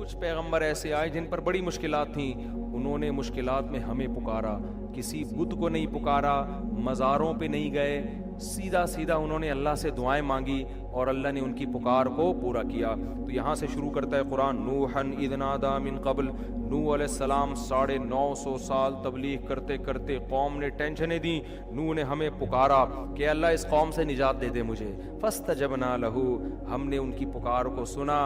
کچھ پیغمبر ایسے آئے جن پر بڑی مشکلات تھیں، انہوں نے مشکلات میں ہمیں پکارا، کسی بت کو نہیں پکارا، مزاروں پہ نہیں گئے، سیدھا سیدھا انہوں نے اللہ سے دعائیں مانگی اور اللہ نے ان کی پکار کو پورا کیا۔ تو یہاں سے شروع کرتا ہے قرآن، نوحًا اذ نادیٰ من قبل، نوح علیہ السلام 950 سال تبلیغ کرتے کرتے قوم نے ٹینشنیں دیں، نوح نے ہمیں پکارا کہ اللہ اس قوم سے نجات دے دے مجھے، فاستجبنا لہ، ہم نے ان کی پکار کو سنا،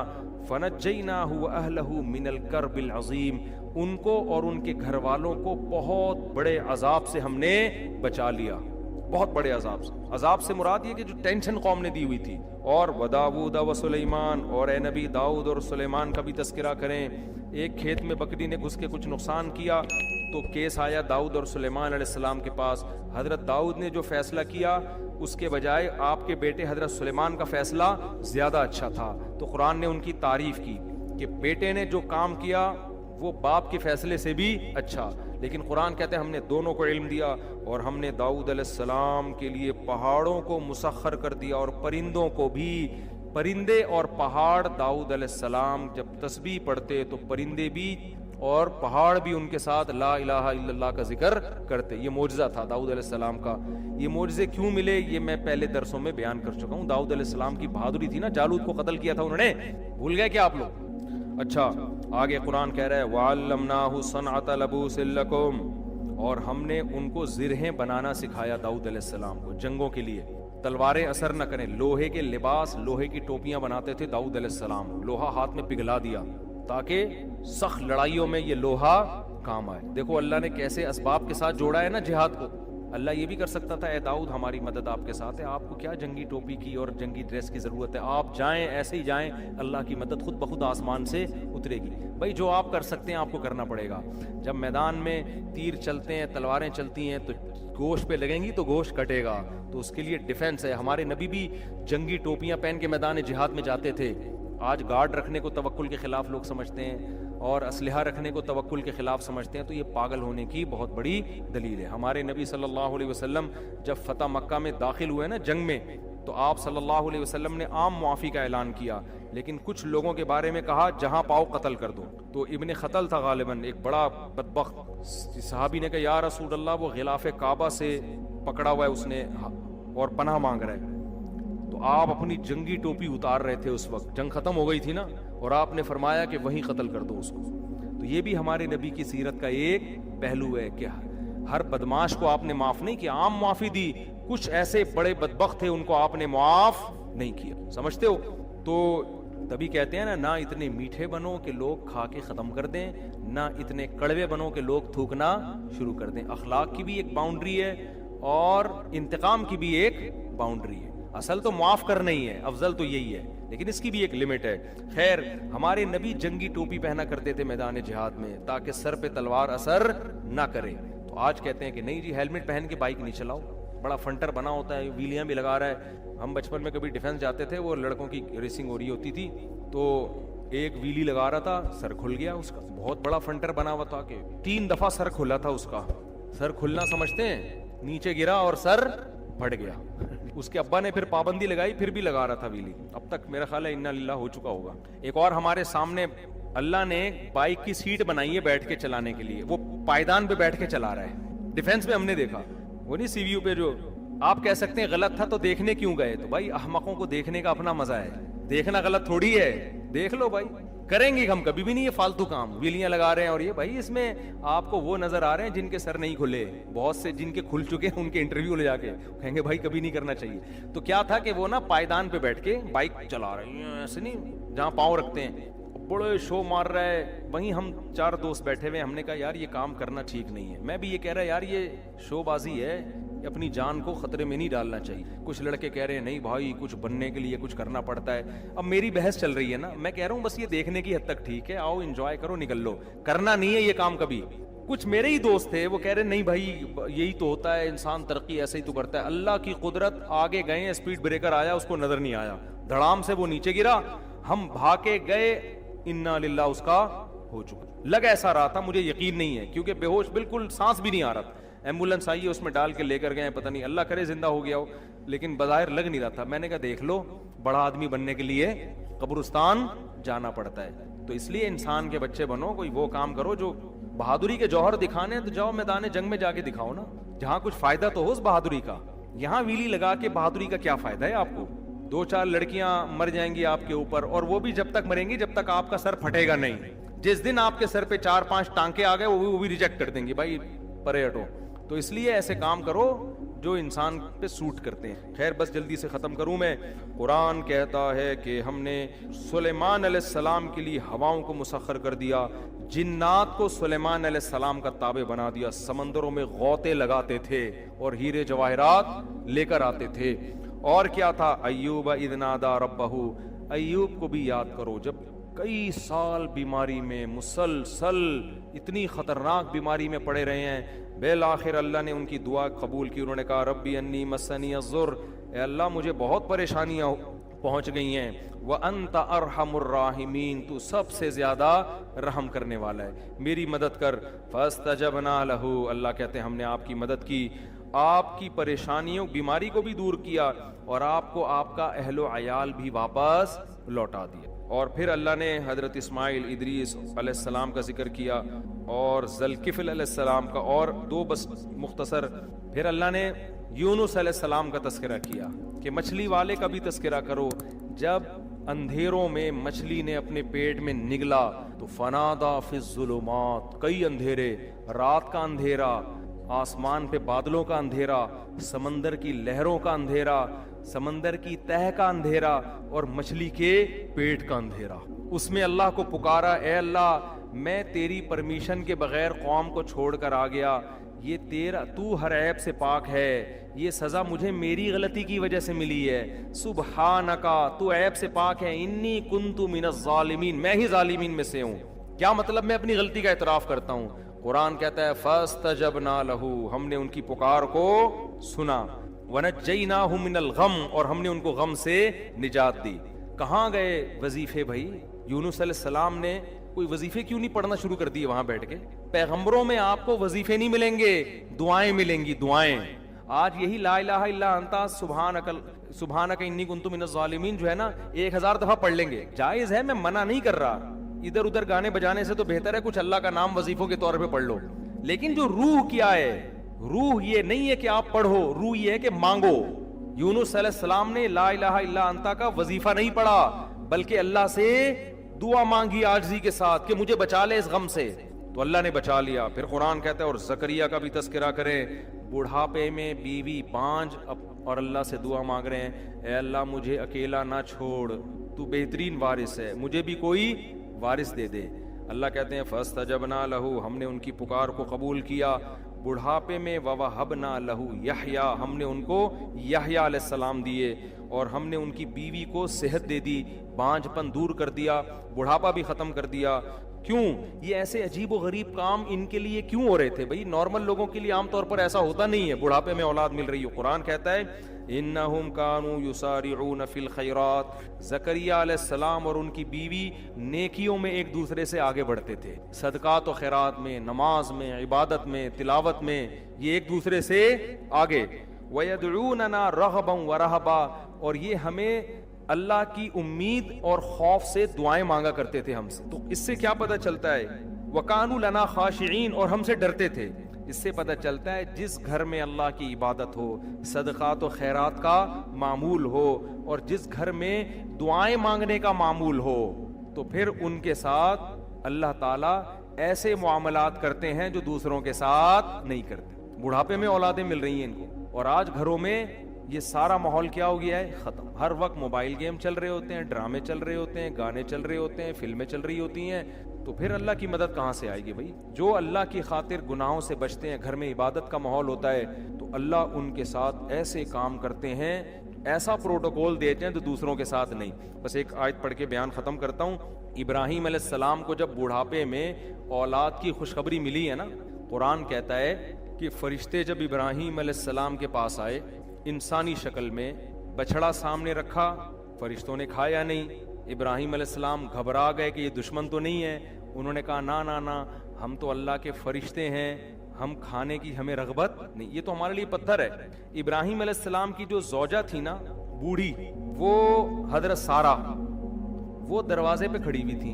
فنجیناہ وأہلہ من الکرب العظیم، ان کو اور ان کے گھر والوں کو بہت بڑے عذاب سے ہم نے بچا لیا، بہت بڑے عذاب سے مراد یہ کہ جو ٹینشن قوم نے دی ہوئی تھی۔ اور وداؤد وسلیمان، اور اے نبی داؤد اور سلیمان کا بھی تذکرہ کریں۔ ایک کھیت میں بکری نے گھس کے کچھ نقصان کیا تو کیس آیا داؤد اور سلیمان علیہ السلام کے پاس، حضرت داؤد نے جو فیصلہ کیا اس کے بجائے آپ کے بیٹے حضرت سلیمان کا فیصلہ زیادہ اچھا تھا، تو قرآن نے ان کی تعریف کی کہ بیٹے نے جو کام کیا وہ باپ کے فیصلے سے بھی اچھا، لیکن قرآن کہتے ہیں ہم نے دونوں کو علم دیا، اور ہم نے داؤد علیہ السلام کے لیے پہاڑوں کو مسخر کر دیا اور پرندوں کو بھی۔ پرندے اور پہاڑ، داؤد علیہ السلام جب تسبیح پڑھتے تو پرندے بھی اور پہاڑ بھی ان کے ساتھ لا الہ الا اللہ کا ذکر کرتے۔ یہ معجزہ تھا داؤد علیہ السلام کا۔ یہ معجزے کیوں ملے یہ میں پہلے درسوں میں بیان کر چکا ہوں۔ داؤد علیہ السلام کی بہادری تھی نا، جالوت کو قتل کیا تھا انہوں نے، بھول گئے کیا آپ لوگ؟ اچھا آگے قرآن کہہ رہا ہے وَعَلَّمْنَاهُ صَنْعَةَ لَبُوسٍ لَكُمْ، اور ہم نے ان کو زرہیں بنانا سکھایا داؤد علیہ السلام کو جنگوں کے لیے، تلواریں اثر نہ کریں۔ لوہے کے لباس، لوہے کی ٹوپیاں بناتے تھے داؤد علیہ السلام، لوہا ہاتھ میں پگھلا دیا تاکہ سخت لڑائیوں میں یہ لوہا کام آئے۔ دیکھو اللہ نے کیسے اسباب کے ساتھ جوڑا ہے نا جہاد کو۔ اللہ یہ بھی کر سکتا تھا اے داؤد ہماری مدد آپ کے ساتھ ہے، آپ کو کیا جنگی ٹوپی کی اور جنگی ڈریس کی ضرورت ہے، آپ جائیں ایسے ہی جائیں، اللہ کی مدد خود بخود آسمان سے اترے گی۔ بھائی جو آپ کر سکتے ہیں آپ کو کرنا پڑے گا۔ جب میدان میں تیر چلتے ہیں، تلواریں چلتی ہیں تو گوشت پہ لگیں گی تو گوشت کٹے گا، تو اس کے لیے ڈیفنس ہے۔ ہمارے نبی بھی جنگی ٹوپیاں پہن کے میدان جہاد میں جاتے تھے۔ آج گارڈ رکھنے کو توکل کے خلاف لوگ سمجھتے ہیں اور اسلحہ رکھنے کو توکل کے خلاف سمجھتے ہیں، تو یہ پاگل ہونے کی بہت بڑی دلیل ہے۔ ہمارے نبی صلی اللہ علیہ وسلم جب فتح مکہ میں داخل ہوئے نا جنگ میں، تو آپ صلی اللہ علیہ وسلم نے عام معافی کا اعلان کیا، لیکن کچھ لوگوں کے بارے میں کہا جہاں پاؤ قتل کر دو۔ تو ابن خطل تھا غالباً، ایک بڑا بدبخت صحابی نے کہا یا رسول اللہ وہ غلاف کعبہ سے پکڑا ہوا ہے اس نے اور پناہ مانگ رہا ہے۔ تو آپ اپنی جنگی ٹوپی اتار رہے تھے، اس وقت جنگ ختم ہو گئی تھی نا، اور آپ نے فرمایا کہ وہیں قتل کر دو اس کو۔ تو یہ بھی ہمارے نبی کی سیرت کا ایک پہلو ہے کہ ہر بدماش کو آپ نے معاف نہیں کیا، عام معافی دی، کچھ ایسے بڑے بدبخت تھے ان کو آپ نے معاف نہیں کیا، سمجھتے ہو؟ تو تبھی کہتے ہیں نا، نہ اتنے میٹھے بنو کہ لوگ کھا کے ختم کر دیں، نہ اتنے کڑوے بنو کہ لوگ تھوکنا شروع کر دیں۔ اخلاق کی بھی ایک باؤنڈری ہے اور انتقام کی بھی ایک باؤنڈری ہے۔ اصل تو معاف کرنا ہی ہے، افضل تو یہی ہے، لیکن اس کی بھی ایک لمٹ ہے۔ خیر ہمارے نبی جنگی ٹوپی پہنا کرتے تھے میدان جہاد میں تاکہ سر پہ تلوار اثر نہ کرے۔ تو آج کہتے ہیں کہ نہیں جی ہیلمٹ پہن کے بائک نہیں چلاؤ، بڑا فنٹر بنا ہوتا ہے، ویلیاں بھی لگا رہا ہے۔ ہم بچپن میں کبھی ڈیفنس جاتے تھے، وہ لڑکوں کی ریسنگ ہو رہی ہوتی تھی، تو ایک ویلی لگا رہا تھا، سر کھل گیا اس کا، بہت بڑا فنٹر بنا ہوا تھا کہ 3 دفعہ سر کھلا تھا اس کا۔ سر کھلنا سمجھتے ہیں، نیچے گرا اور سر پھٹ گیا۔ اس کے ابا نے پھر پابندی لگائی، پھر بھی لگا رہا تھا ویلی، اب تک میرا خیال ہے انا للہ ہو چکا ہوگا۔ ایک اور ہمارے سامنے اللہ نے بائک کی سیٹ بنائی ہے بیٹھ کے چلانے کے لیے، وہ پائیدان پہ بیٹھ کے چلا رہا ہے۔ ڈیفنس میں ہم نے دیکھا، وہ نہیں سی وی یو پہ، جو آپ کہہ سکتے ہیں غلط تھا تو دیکھنے کیوں گئے؟ تو بھائی احمقوں کو دیکھنے کا اپنا مزہ ہے، دیکھنا غلط تھوڑی ہے، دیکھ لو بھائی، کریں گے ہم کبھی بھی نہیں یہ فالتو کام، ویلیاں لگا رہے ہیں اور یہ بھائی اس میں آپ کو وہ نظر آ رہے ہیں جن کے سر نہیں کھلے، بہت سے جن کے کھل چکے ہیں ان کے انٹرویو لے جا کے کہیں گے بھائی کبھی نہیں کرنا چاہیے۔ تو کیا تھا کہ وہ نا پائیدان پہ بیٹھ کے بائک چلا رہے ہیں، ایسے نہیں جہاں پاؤں رکھتے ہیں، بڑے شو مار رہا ہے۔ وہیں ہم 4 دوست بیٹھے ہوئے، ہم نے کہا یار یہ کام کرنا ٹھیک نہیں ہے۔ میں بھی یہ کہہ رہا یار یہ شو بازی ہے، اپنی جان کو خطرے میں نہیں ڈالنا چاہیے۔ کچھ لڑکے کہہ رہے ہیں نہیں بھائی کچھ بننے کے لیے کچھ کرنا پڑتا ہے۔ اب میری بحث چل رہی ہے نا، میں کہہ رہا ہوں بس یہ دیکھنے کی حد تک ٹھیک ہے، آؤ انجوائے کرو نکل لو، کرنا نہیں ہے یہ کام کبھی۔ کچھ میرے ہی دوست تھے وہ کہہ رہے نہیں بھائی یہی تو ہوتا ہے، انسان ترقی ایسے ہی تو کرتا ہے۔ اللہ کی قدرت، آگے گئے ہیں، اسپیڈ بریکر آیا اس کو نظر نہیں آیا، دھڑام سے وہ نیچے گرا، ہم بھاگ کے گئے، انا للہ اس کا ہو چکا۔ لگ ایسا رہا تھا، مجھے یقین نہیں ہے کیونکہ بے ہوش، بالکل سانس بھی نہیں آ رہا تھا۔ ایمبولینس آئی ہے، اس میں ڈال کے لے کر گئے، پتہ نہیں اللہ کرے زندہ ہو گیا ہو، لیکن بظاہر لگ نہیں رہا تھا۔ میں نے کہا دیکھ لو، بڑا آدمی بننے کے لیے قبرستان جانا پڑتا ہے۔ تو اس لیے انسان کے بچے بنو, کوئی وہ کام کرو جو بہادری کے جوہر دکھانے, تو جاؤ میدان جنگ میں جا کے دکھاؤ نا, جہاں کچھ فائدہ تو ہو اس بہادری کا. یہاں ویلی لگا کے بہادری کا کیا فائدہ ہے آپ کو؟ 2-4 لڑکیاں مر جائیں گی آپ کے اوپر, اور وہ بھی جب تک مریں گی جب تک آپ کا سر پھٹے گا نہیں. جس دن آپ کے سر پہ 4-5 ٹانکے آ گئے وہ بھی ریجیکٹ کر دیں گی, بھائی پرے ہٹو. تو اس لیے ایسے کام کرو جو انسان پہ سوٹ کرتے ہیں. خیر بس جلدی سے ختم کروں میں. قرآن کہتا ہے کہ ہم نے سلیمان علیہ السلام کے لیے ہواؤں کو مسخر کر دیا, جنات کو سلیمان علیہ السلام کا تابع بنا دیا, سمندروں میں غوطے لگاتے تھے اور ہیرے جواہرات لے کر آتے تھے. اور کیا تھا؟ ایوب اذ نادی ربہ, ایوب کو بھی یاد کرو جب کئی سال بیماری میں مسلسل اتنی خطرناک بیماری میں پڑے رہے ہیں, بالآخر اللہ نے ان کی دعا قبول کی. انہوں نے کہا ربی انی مسنی الضر, اے اللہ مجھے بہت پریشانیاں پہنچ گئی ہیں, وانت ارحم الراحمین, تو سب سے زیادہ رحم کرنے والا ہے, میری مدد کر. فاستجبنا لہ, اللہ کہتے ہیں ہم نے آپ کی مدد کی, آپ کی پریشانیوں بیماری کو بھی دور کیا اور آپ کو آپ کا اہل و عیال بھی واپس لوٹا دیا. اور پھر اللہ نے حضرت اسماعیل ادریس علیہ السلام کا ذکر کیا اور ذوالکفل علیہ السلام کا, اور 2 بس مختصر. پھر اللہ نے یونس علیہ السلام کا تذکرہ کیا کہ مچھلی والے کا بھی تذکرہ کرو. جب اندھیروں میں مچھلی نے اپنے پیٹ میں نگلا تو فنادا فی الظلمات, کئی اندھیرے, رات کا اندھیرا, آسمان پہ بادلوں کا اندھیرا, سمندر کی لہروں کا اندھیرا, سمندر کی تہہ کا اندھیرا اور مچھلی کے پیٹ کا اندھیرا. اس میں اللہ کو پکارا, اے اللہ میں تیری پرمیشن کے بغیر قوم کو چھوڑ کر آ گیا, یہ تیرا, تو ہر عیب سے پاک ہے, یہ سزا مجھے میری غلطی کی وجہ سے ملی ہے. سبحانکا, تو عیب سے پاک ہے, انی کنت من الظالمین, میں ہی ظالمین میں سے ہوں. کیا مطلب؟ میں اپنی غلطی کا اعتراف کرتا ہوں. قرآن کہتا ہے فاستجبنا لہ, ہم نے ان کی پکار کو سنا, ونجیناہ من الغم, اور ہم نے ان کو غم سے نجات دی. کہاں گئے وظیفے بھائی؟ یونس علیہ السلام نے کوئی وظیفے کیوں نہیں پڑھنا شروع کر دیے وہاں بیٹھ کے؟ پیغمبروں میں آپ کو وظیفے نہیں ملیں گے, دعائیں ملیں گی, دعائیں. آج یہی لا الہ الا انت سبحانک انی کنت من الظالمین جو ہے نا 1000 دفعہ پڑھ لیں گے, جائز ہے, میں منع نہیں کر رہا. ادھر ادھر گانے بجانے سے تو بہتر ہے کچھ اللہ کا نام وظیفوں کے طور پہ پڑھ لو. لیکن جو روح کیا ہے, روح یہ نہیں ہے کہ آپ پڑھو, روح یہ ہے کہ مانگو. یونس علیہ السلام نے لا الہ الا انت کا وظیفہ نہیں پڑھا بلکہ اللہ سے دعا مانگی عاجزی کے ساتھ کہ مجھے بچا لے اس غم سے, تو اللہ نے بچا لیا. پھر قرآن کہتا ہے اور زکریا کا بھی تذکرہ کریں, بڑھاپے میں بیوی بانج اور اللہ سے دعا مانگ رہے ہیں, اے اللہ مجھے اکیلا نہ چھوڑ, تو بہترین وارث ہے, مجھے بھی کوئی وارث دے دے. اللہ کہتے ہیں فاستجبنا لہ, ہم نے ان کی پکار کو قبول کیا بڑھاپے میں, ووہبنا لہ یحییٰ, ہم نے ان کو یحییٰ علیہ السلام دیے, اور ہم نے ان کی بیوی کو صحت دے دی, بانجھ پن دور کر دیا, بڑھاپا بھی ختم کر دیا. کیوں؟ یہ ایسے عجیب و غریب کام ان کے لیے کیوں ہو رہے تھے بھائی؟ نارمل لوگوں کے لیے عام طور پر ایسا ہوتا نہیں ہے, بڑھاپے میں اولاد مل رہی ہو. قرآن کہتا ہے انہم کانوا یسارعون فی الخیرات, زکریہ علیہ السلام اور ان کی بیوی نیکیوں میں ایک دوسرے سے آگے بڑھتے تھے, صدقات و خیرات میں, نماز میں, عبادت میں, تلاوت میں, یہ ایک دوسرے سے آگے. وَيَدْعُونَنَا رَغَبًا وَرَهَبًا, اور یہ ہمیں اللہ کی امید اور خوف سے دعائیں مانگا کرتے تھے ہم سے. تو اس سے کیا پتہ چلتا ہے؟ وَكَانُوا لَنَا خَاشِعِينَ, اور ہم سے ڈرتے تھے. اس سے پتہ چلتا ہے جس گھر میں اللہ کی عبادت ہو, صدقات و خیرات کا معمول ہو, اور جس گھر میں دعائیں مانگنے کا معمول ہو, تو پھر ان کے ساتھ اللہ تعالیٰ ایسے معاملات کرتے ہیں جو دوسروں کے ساتھ نہیں کرتے. بڑھاپے میں اولادیں مل رہی ہیں ان کو, اور آج گھروں میں یہ سارا ماحول کیا ہو گیا ہے؟ ختم. ہر وقت موبائل گیم چل رہے ہوتے ہیں, ڈرامے چل رہے ہوتے ہیں, گانے چل رہے ہوتے ہیں, فلمیں چل رہی ہوتی ہیں. تو پھر اللہ کی مدد کہاں سے آئے گی بھائی؟ جو اللہ کی خاطر گناہوں سے بچتے ہیں, گھر میں عبادت کا ماحول ہوتا ہے, تو اللہ ان کے ساتھ ایسے کام کرتے ہیں, ایسا پروٹوکول دیتے ہیں تو دوسروں کے ساتھ نہیں. بس ایک آیت پڑھ کے بیان ختم کرتا ہوں. ابراہیم علیہ السلام کو جب بڑھاپے میں اولاد کی خوشخبری ملی ہے نا, قرآن کہتا ہے کہ فرشتے جب ابراہیم علیہ السلام کے پاس آئے انسانی شکل میں, بچڑا سامنے رکھا, فرشتوں نے کھایا نہیں. ابراہیم علیہ السلام گھبرا گئے کہ یہ دشمن تو نہیں ہے. انہوں نے کہا نا نا نا, ہم تو اللہ کے فرشتے ہیں, ہم کھانے کی ہمیں رغبت نہیں, یہ تو ہمارے لیے پتھر ہے. ابراہیم علیہ السلام کی جو زوجہ تھی نا بوڑھی, وہ حضرت سارہ, وہ دروازے پہ کھڑی ہوئی تھی.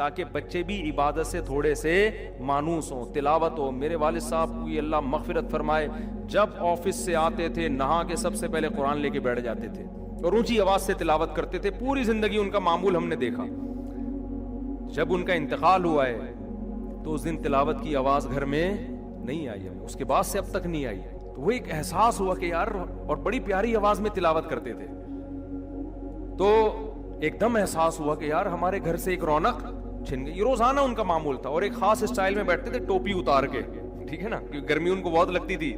تاکہ بچے بھی عبادت سے تھوڑے سے مانوس ہوں, تلاوت ہو. میرے والد صاحب کی اللہ مغفرت فرمائے, جب آفس سے آتے تھے نہا کے سب سے پہلے قرآن لے کے بیٹھ جاتے تھے اور اونچی آواز سے تلاوت کرتے تھے. پوری زندگی ان کا معمول ہم نے دیکھا. جب ان کا انتقال ہوا ہے تو اس دن تلاوت کی آواز گھر میں نہیں آئی, اس کے بعد سے اب تک نہیں آئی. تو وہ ایک احساس ہوا کہ یار, اور بڑی پیاری آواز میں تلاوت کرتے تھے. تو ایک دم احساس ہوا کہ یار ہمارے گھر سے ایک رونق چھن گئی. یہ روزانہ ان کا معمول تھا, اور ایک خاص اسٹائل میں بیٹھتے تھے, ٹوپی اتار کے, ٹھیک ہے نا, کیونکہ گرمی ان کو بہت لگتی تھی.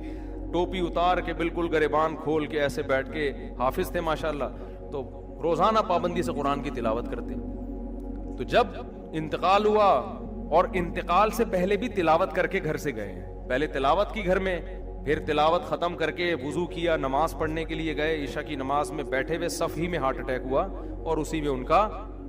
ٹوپی اتار کے بالکل گریبان کھول کے ایسے بیٹھ کے, حافظ تھے ماشاءاللہ, تو روزانہ پابندی سے قرآن کی تلاوت کرتے. تو جب انتقال ہوا, اور انتقال سے پہلے بھی تلاوت کر کے گھر سے گئے ہیں. پہلے تلاوت کی گھر میں, پھر تلاوت ختم کر کے وضو کیا, نماز پڑھنے کے لیے گئے. عشاء کی نماز میں بیٹھے ہوئے صف ہی میں ہارٹ اٹیک ہوا اور اسی میں ان کا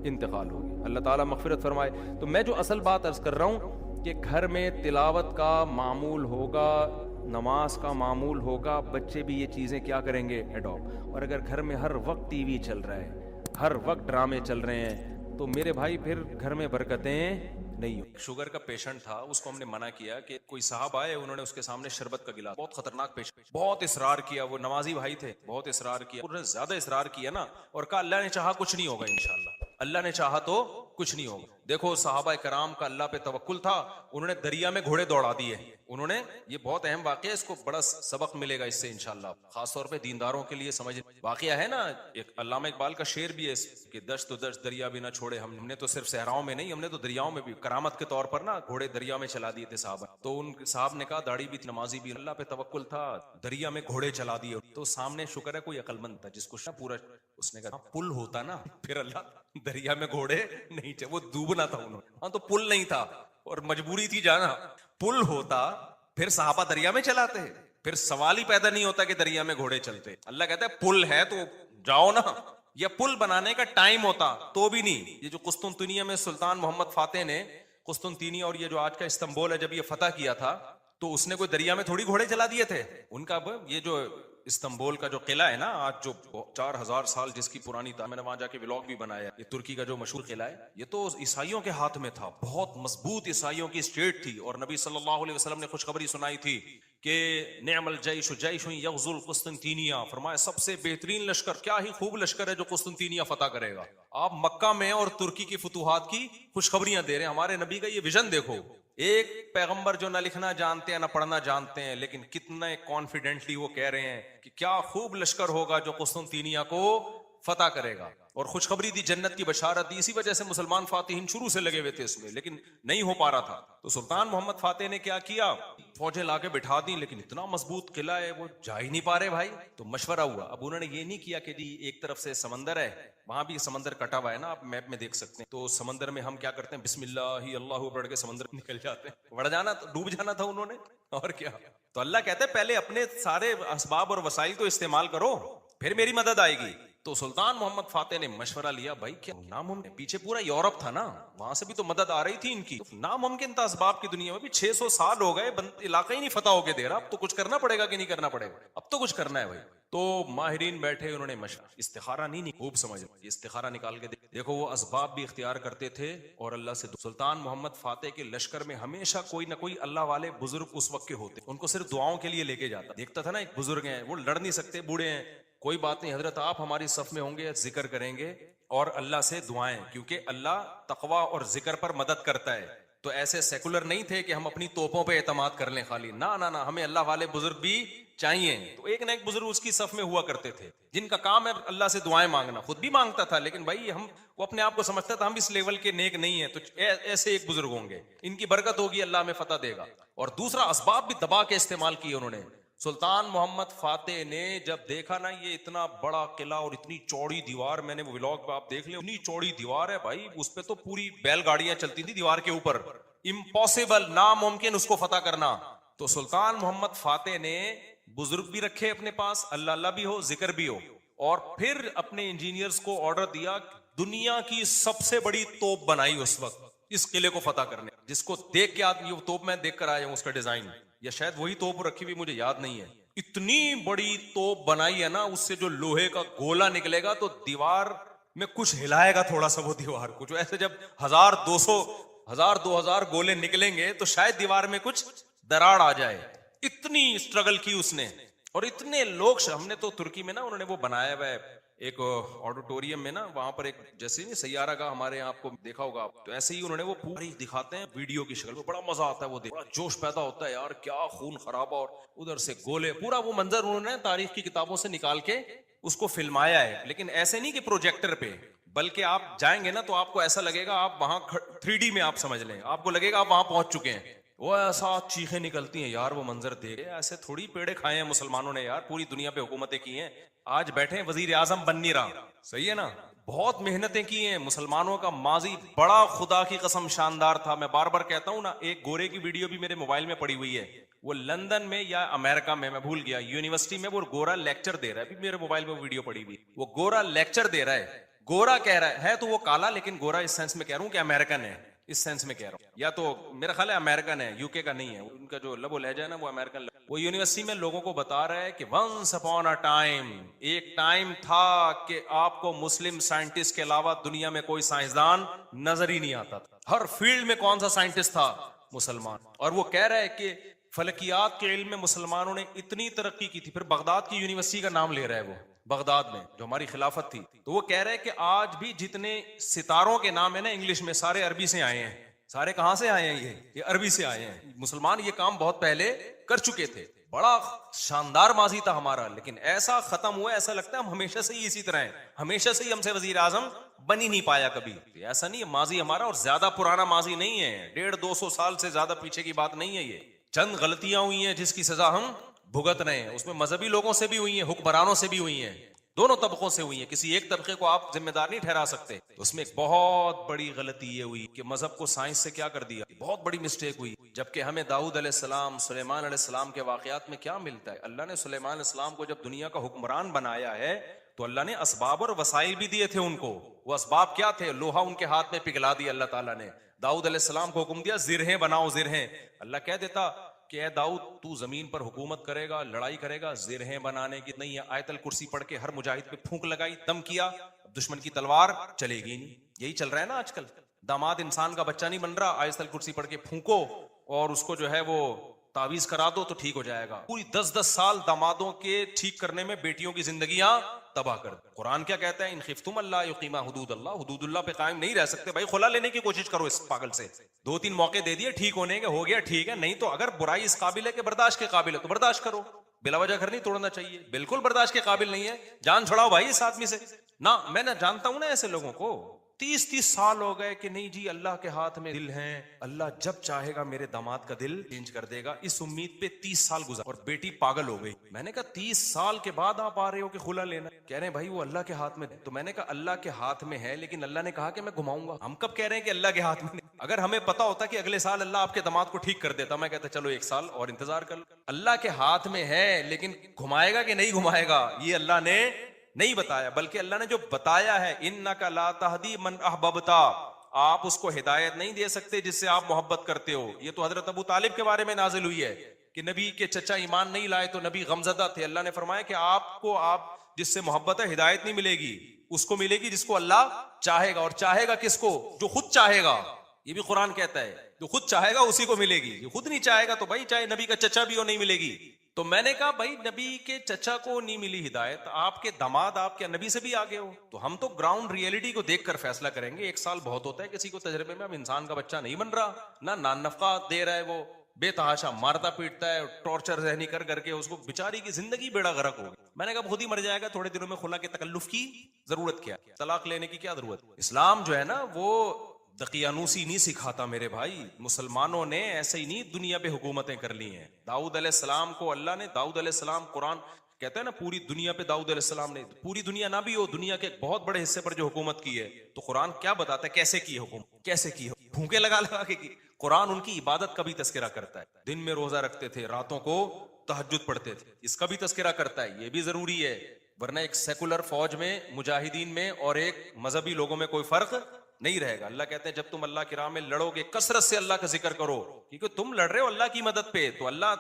انتقال ہو گیا. اللہ تعالیٰ مغفرت فرمائے. تو میں جو اصل بات عرض کر رہا ہوں کہ گھر میں تلاوت کا معمول ہوگا, نماز کا معمول ہوگا, بچے بھی یہ چیزیں کیا کریں گے, ایڈاپٹ. اور اگر گھر میں ہر وقت ٹی وی چل رہا ہے, ہر وقت ڈرامے چل رہے ہیں, تو میرے بھائی پھر گھر میں برکتیں نہیں ہو. شوگر کا پیشنٹ تھا, اس کو ہم نے منع کیا کہ کوئی صاحب آئے, انہوں نے اس کے سامنے شربت کا گلاس, بہت خطرناک پیشنٹ, بہت اصرار کیا. وہ نمازی بھائی تھے, بہت اصرار کیا, انہوں نے زیادہ اصرار کیا نا, اور کہا اللہ نے چاہا کچھ نہیں ہوگا انشاءاللہ, اللہ نے چاہا تو کچھ نہیں ہوگا. دیکھو صحابہ کرام کا اللہ پہ توکل تھا, انہوں نے دریا میں گھوڑے دوڑا دیے. انہوں نے, یہ بہت اہم واقعہ ہے, اس کو بڑا سبق ملے گا اس سے انشاءاللہ, خاص طور پہ دینداروں کے لیے سمجھ واقعہ ہے نا. ایک علامہ اقبال کا شعر بھی ہے کہ دشت و دشت دریا بھی نہ چھوڑے, ہم نے تو صرف صحراؤں میں نہیں, ہم نے تو دریاؤں میں بھی کرامت کے طور پر نا گھوڑے دریا میں چلا دیے تھے صحابہ. تو ان صاحب نے کہا داڑھی بھی نمازی بھی, اللہ پہ توکل تھا, دریا میں گھوڑے چلا دیے. تو سامنے شکر ہے کوئی عقل مند تھا جس کو پورا, اس نے کہا پل ہوتا نا پھر اللہ دریا میں گھوڑے نہیں چاہے, وہ ڈوبنا تھا انہوں نے, ہاں تو پل نہیں تھا اور مجبوری تھی جانا. پل ہوتا پھر صحابہ دریا میں چلاتے, پھر سوال ہی پیدا نہیں ہوتا کہ دریا میں گھوڑے چلتے. اللہ کہتا ہے پل ہے تو جاؤ نا. یا پل بنانے کا ٹائم ہوتا تو بھی نہیں. یہ جو قسطنطنیہ میں سلطان محمد فاتح نے قسطنطنیہ اور یہ جو آج کا استنبول ہے, جب یہ فتح کیا تھا تو اس نے کوئی دریا میں تھوڑی گھوڑے چلا دیے تھے. ان کا یہ جو استنبول کا جو قلعہ ہے نا آج, جو 4000 سال جس کی پرانی تھا, میں نے وہاں جا کے ولاگ بھی بنایا. یہ ترکی کا جو مشہور قلعہ ہے, یہ تو عیسائیوں کے ہاتھ میں تھا, بہت مضبوط عیسائیوں کی اسٹیٹ تھی. اور نبی صلی اللہ علیہ وسلم نے خوشخبری سنائی تھی کہ نعم الجیش جیش یغزو القسطنطینیہ, فرمایا سب سے بہترین لشکر, کیا ہی خوب لشکر ہے جو قسطنطینیہ فتح کرے گا. آپ مکہ میں اور ترکی کی فتوحات کی خوشخبریاں دے رہے ہیں. ہمارے نبی کا یہ ویژن دیکھو, ایک پیغمبر جو نہ لکھنا جانتے ہیں نہ پڑھنا جانتے ہیں, لیکن کتنے کانفیڈنٹلی وہ کہہ رہے ہیں کہ کیا خوب لشکر ہوگا جو قسطنطینیہ کو فتح کرے گا. اور خوشخبری دی, جنت کی بشارت دی. اسی وجہ سے مسلمان فاتحین شروع سے لگے ہوئے تھے اس میں, لیکن نہیں ہو پا رہا تھا. تو سلطان محمد فاتح نے کیا کیا, فوجیں لا کے بٹھا دی, لیکن اتنا مضبوط قلعہ ہے وہ جا ہی نہیں پا رہے بھائی. تو مشورہ ہوا. اب انہوں نے یہ نہیں کیا کہ جی ایک طرف سے سمندر ہے, وہاں بھی سمندر کٹا ہوا ہے نا, آپ میپ میں دیکھ سکتے ہیں. تو سمندر میں ہم کیا کرتے ہیں, بسم اللہ اللہ پڑھ کے سمندر نکل جاتے ہیں. بڑھ جانا, ڈوب جانا تھا انہوں نے, اور کیا. تو اللہ کہتا ہے پہلے اپنے سارے اسباب اور وسائل تو استعمال کرو, پھر میری مدد آئے گی. تو سلطان محمد فاتح نے مشورہ لیا, بھائی کیا ناممکن, پیچھے پورا یورپ تھا نا, وہاں سے بھی تو مدد آ رہی تھی ان کی, ناممکن تھا اسباب کی دنیا میں بھی. 600 سال ہو گئے, علاقہ ہی نہیں فتح ہو کے دے رہا, اب تو کچھ کرنا پڑے گا کہ نہیں کرنا پڑے گا, اب تو کچھ کرنا ہے بھائی. تو ماہرین بیٹھے, انہوں نے مشورہ, استخارہ نہیں, خوب سمجھ, استخارہ نکال کے دیکھو. وہ اسباب بھی اختیار کرتے تھے اور اللہ سے. سلطان محمد فاتح کے لشکر میں ہمیشہ کوئی نہ کوئی اللہ والے بزرگ اس وقت کے ہوتے, ان کو صرف دعاؤں کے لیے لے کے جاتا. دیکھتا تھا نا ایک بزرگ ہیں, وہ لڑ نہیں سکتے, بوڑھے ہیں, کوئی بات نہیں حضرت, آپ ہماری صف میں ہوں گے, ذکر کریں گے اور اللہ سے دعائیں, کیونکہ اللہ تقوی اور ذکر پر مدد کرتا ہے. تو ایسے سیکولر نہیں تھے کہ ہم اپنی توپوں پہ اعتماد کر لیں خالی, نہ, ہمیں اللہ والے بزرگ بھی چاہیے. تو ایک نہ ایک بزرگ اس کی صف میں ہوا کرتے تھے, جن کا کام ہے اللہ سے دعائیں مانگنا. خود بھی مانگتا تھا, لیکن بھائی وہ اپنے آپ کو سمجھتا تھا ہم اس لیول کے نیک نہیں ہیں, تو ایسے ایک بزرگ ہوں گے, ان کی برکت ہوگی, اللہ میں فتح دے گا. اور دوسرا, اسباب بھی دبا کے استعمال کیے انہوں نے. سلطان محمد فاتح نے جب دیکھا نا یہ اتنا بڑا قلعہ اور اتنی چوڑی دیوار, میں نے وہ ولاگ پہ آپ دیکھ لیں, اتنی چوڑی دیوار ہے بھائی, اس پہ تو پوری بیل گاڑیاں چلتی تھی دیوار کے اوپر, امپاسبل, ناممکن اس کو فتح کرنا. تو سلطان محمد فاتح نے بزرگ بھی رکھے اپنے پاس, اللہ اللہ بھی ہو, ذکر بھی ہو, اور پھر اپنے انجینئرز کو آرڈر دیا, دنیا کی سب سے بڑی توپ بنائی اس وقت اس قلعے کو فتح کرنے, جس کو دیکھ کے آدمی, وہ توپ میں دیکھ کر آیا ہوں اس کا ڈیزائن, یا شاید وہی توپ رکھی ہوئی, مجھے یاد نہیں ہے. اتنی بڑی توپ بنائی ہے نا, اس سے جو لوہے کا گولا نکلے گا تو دیوار میں کچھ ہلائے گا تھوڑا سا وہ دیوار کو، جو ایسے جب 1000-200 1000-2000 گولے نکلیں گے تو شاید دیوار میں کچھ دراڑ آ جائے. اتنی اسٹرگل کی اس نے، اور اتنے لوگ. ہم نے تو ترکی میں نا انہوں نے وہ بنایا ہوا ہے ایک آڈیٹوریم میں نا، وہاں پر ایک جیسے نہیں سیارہ کا ہمارے یہاں آپ کو دیکھا ہوگا، تو ایسے ہی انہوں نے وہ پوری دکھاتے ہیں ویڈیو کی شکل میں. بڑا مزہ آتا ہے وہ دیکھ، بڑا جوش پیدا ہوتا ہے یار، کیا خون خرابہ، اور ادھر سے گولے. پورا وہ منظر انہوں نے تاریخ کی کتابوں سے نکال کے اس کو فلمایا ہے. لیکن ایسے نہیں کہ پروجیکٹر پہ، بلکہ آپ جائیں گے نا تو آپ کو ایسا لگے گا آپ وہاں 3D میں آپ سمجھ لیں، آپ کو لگے گا آپ وہاں پہنچ چکے ہیں. وہ ایسا چیخیں نکلتی ہیں یار وہ منظر دیکھ. ایسے تھوڑی پیڑے کھائے ہیں مسلمانوں نے یار، پوری دنیا پہ حکومتیں کی ہیں. آج بیٹھے ہیں وزیر اعظم بن نہیں رہا، صحیح ہے نا. بہت محنتیں کی ہیں. مسلمانوں کا ماضی بڑا خدا کی قسم شاندار تھا. میں بار بار کہتا ہوں نا، ایک گورے کی ویڈیو بھی میرے موبائل میں پڑی ہوئی ہے، وہ لندن میں یا امریکہ میں بھول گیا، یونیورسٹی میں وہ گورا لیکچر دے رہا ہے. ابھی میرے موبائل میں ویڈیو پڑی ہوئی، وہ گورا لیکچر دے رہا ہے. گورا کہہ رہا ہے تو وہ کالا، لیکن گورا اس سینس میں کہہ رہا ہوں کہ امریکن ہے، اس سینس میں کہہ رہا ہوں. یا تو میرا خیال ہے امریکن ہے، یو کے کا نہیں ہے، ان کا جو لب و لہجہ ہے نا وہ امریکن. وہ یونیورسٹی میں لوگوں کو بتا رہا ہے کہ ونس اپون اے ٹائم، ایک ٹائم تھا کہ آپ کو مسلم سائنٹسٹ کے علاوہ دنیا میں کوئی سائنسدان نظر ہی نہیں آتا تھا. ہر فیلڈ میں کون سا سائنٹسٹ تھا؟ مسلمان. اور وہ کہہ رہا ہے کہ فلکیات کے علم میں مسلمانوں نے اتنی ترقی کی تھی. پھر بغداد کی یونیورسٹی کا نام لے رہا ہے وہ، بغداد میں جو ہماری خلافت تھی. تو وہ کہہ رہے ہیں کہ آج بھی جتنے ستاروں کے نام ہیں نا انگلش میں، سارے عربی سے آئے ہیں. سارے کہاں سے آئے ہیں؟ یہ عربی سے آئے ہیں. مسلمان یہ کام بہت پہلے کر چکے تھے. بڑا شاندار ماضی تھا ہمارا، لیکن ایسا ختم ہوا، ایسا لگتا ہے ہم ہمیشہ سے ہی اسی طرح ہیں، ہمیشہ سے ہی ہم سے وزیر اعظم بن ہی نہیں پایا کبھی. ایسا نہیں ہے، ماضی ہمارا اور زیادہ پرانا ماضی نہیں ہے، 150-200 سال سے زیادہ پیچھے کی بات نہیں ہے. یہ چند غلطیاں ہوئی ہیں جس کی سزا ہم بھگت رہے ہیں. اس میں مذہبی لوگوں سے بھی ہوئی ہیں، حکمرانوں سے بھی ہوئی ہیں، دونوں طبقوں سے ہوئی ہیں. کسی ایک طبقے کو آپ ذمہ دار نہیں ٹھہرا سکتے. اس میں ایک بہت بڑی غلطی یہ ہوئی کہ مذہب کو سائنس سے کیا کر دیا، بہت بڑی مسٹیک ہوئی. جبکہ ہمیں داؤد علیہ السلام، سلیمان علیہ السلام کے واقعات میں کیا ملتا ہے؟ اللہ نے سلیمان علیہ السلام کو جب دنیا کا حکمران بنایا ہے تو اللہ نے اسباب اور وسائل بھی دیے تھے ان کو. وہ اسباب کیا تھے؟ لوہا ان کے ہاتھ میں پگھلا دیا اللہ تعالیٰ نے. داؤد علیہ السلام کو حکم دیا زرہیں بناؤ، زرہیں. اللہ کہہ دیتا کہ اے داؤد تو زمین پر حکومت کرے گا، لڑائی کرے گا، زرہیں بنانے کی نہیں ہے. آیت الکرسی پڑھ کے ہر مجاہد پہ پھونک لگائی، دم کیا، دشمن کی تلوار چلے گی نہیں. یہی چل رہا ہے نا آج کل. داماد انسان کا بچہ نہیں بن رہا، آیت الکرسی پڑھ کے پھونکو اور اس کو جو ہے وہ تعویذ کرا دو تو ٹھیک ہو جائے گا. پوری 10-10 سال دامادوں کے ٹھیک کرنے میں بیٹیوں کی زندگیاں تباہ کر. قرآن کیا کہتا ہے؟ ان خفتم اللہ یقیما حدود اللہ. حدود اللہ پہ قائم نہیں رہ سکتے بھائی، خلا لینے کی کوشش کرو اس پاگل سے. 2-3 موقع دے دیے ٹھیک ہونے کے، ہو گیا ٹھیک ہے. نہیں تو اگر برائی اس قابل ہے کہ برداشت کے قابل ہے تو برداشت کرو. بلا وجہ گھر نہیں توڑنا چاہیے. بالکل برداشت کے قابل نہیں ہے، جان چھڑاؤ بھائی اس آدمی سے. نہ میں نہ جانتا ہوں نا ایسے لوگوں کو 30-30 سال ہو گئے کہ نہیں جی اللہ کے ہاتھ میں دل ہیں، اللہ جب چاہے گا میرے داماد کا دل چینج کر دے گا. اس امید پہ 30 سال گزر اور بیٹی پاگل ہو گئی. میں نے کہا 30 سال کے بعد آپ آ رہے ہو کہ خلا لینا؟ کہہ رہے ہیں بھائی وہ اللہ کے ہاتھ میں. تو میں نے کہا اللہ کے ہاتھ میں ہے، لیکن اللہ نے کہا کہ میں گھماؤں گا. ہم کب کہہ رہے ہیں کہ اللہ کے ہاتھ میں؟ اگر ہمیں پتا ہوتا کہ اگلے سال اللہ آپ کے داماد کو ٹھیک کر دیتا، میں کہتا چلو 1 سال اور انتظار کر لو. اللہ کے ہاتھ میں ہے، لیکن گھمائے گا کہ نہیں گھمائے گا یہ اللہ نے نہیں بتایا. بلکہ اللہ نے جو بتایا ہے انک لا تہدی من احببت، آپ اس کو ہدایت نہیں دے سکتے جس سے آپ محبت کرتے ہو. یہ تو حضرت ابو طالب کے بارے میں نازل ہوئی ہے کہ نبی کے چچا ایمان نہیں لائے تو نبی غمزدہ تھے. اللہ نے فرمایا کہ آپ جس سے محبت ہے ہدایت نہیں ملے گی، اس کو ملے گی جس کو اللہ چاہے گا. اور چاہے گا کس کو؟ جو خود چاہے گا. یہ بھی قرآن کہتا ہے جو خود چاہے گا اسی کو ملے گی. جو خود نہیں چاہے گا تو بھائی چاہے نبی کا چچا بھی ہو نہیں ملے گی. تو میں نے کہا بھائی نبی کے چچا کو نہیں ملی ہدایت، آپ کے داماد آپ کے نبی سے بھی آگے ہو. تو ہم تو گراؤنڈ ریئلٹی کو دیکھ کر فیصلہ کریں گے. 1 سال بہت ہوتا ہے کسی کو تجربے میں. اب انسان کا بچہ نہیں بن رہا، نہ نان نفقہ دے رہا ہے، وہ بے تحاشا مارتا پیٹتا ہے، ٹارچر ذہنی کر کر کے اس کو بیچاری کی زندگی بیڑا غرق ہوگی. میں نے کہا خود ہی مر جائے گا تھوڑے دنوں میں، خلا کے تکلف کی ضرورت کیا، طلاق لینے کی کیا ضرورت. اسلام جو ہے نا وہ دقیانوسی نہیں سکھاتا میرے بھائی. مسلمانوں نے ایسے ہی نہیں دنیا پہ حکومتیں کر لی ہیں. داؤد علیہ السلام کو اللہ نے، داؤد علیہ السلام قرآن کہتا ہے نا پوری دنیا پہ داؤد علیہ السلام نے، پوری دنیا نہ بھی ہو، دنیا کے بہت بڑے حصے پر جو حکومت کی ہے. تو قرآن کیا بتاتا ہے کیسے کی حکومت، کیسے کی، پھونکے لگا لگا کے کی. قرآن ان کی عبادت کا بھی تذکرہ کرتا ہے. دن میں روزہ رکھتے تھے، راتوں کو تہجد پڑھتے تھے، اس کا بھی تذکرہ کرتا ہے. یہ بھی ضروری ہے، ورنہ ایک سیکولر فوج میں مجاہدین میں اور ایک مذہبی لوگوں میں کوئی فرق نہیں رہے گا. اللہ کہتے ہیں جب تم اللہ کی راہ میں لڑو گے کثرت سے اللہ کا ذکر کرو، کیونکہ تم لڑ رہے ہو اللہ کی مدد پہ، تو اللہ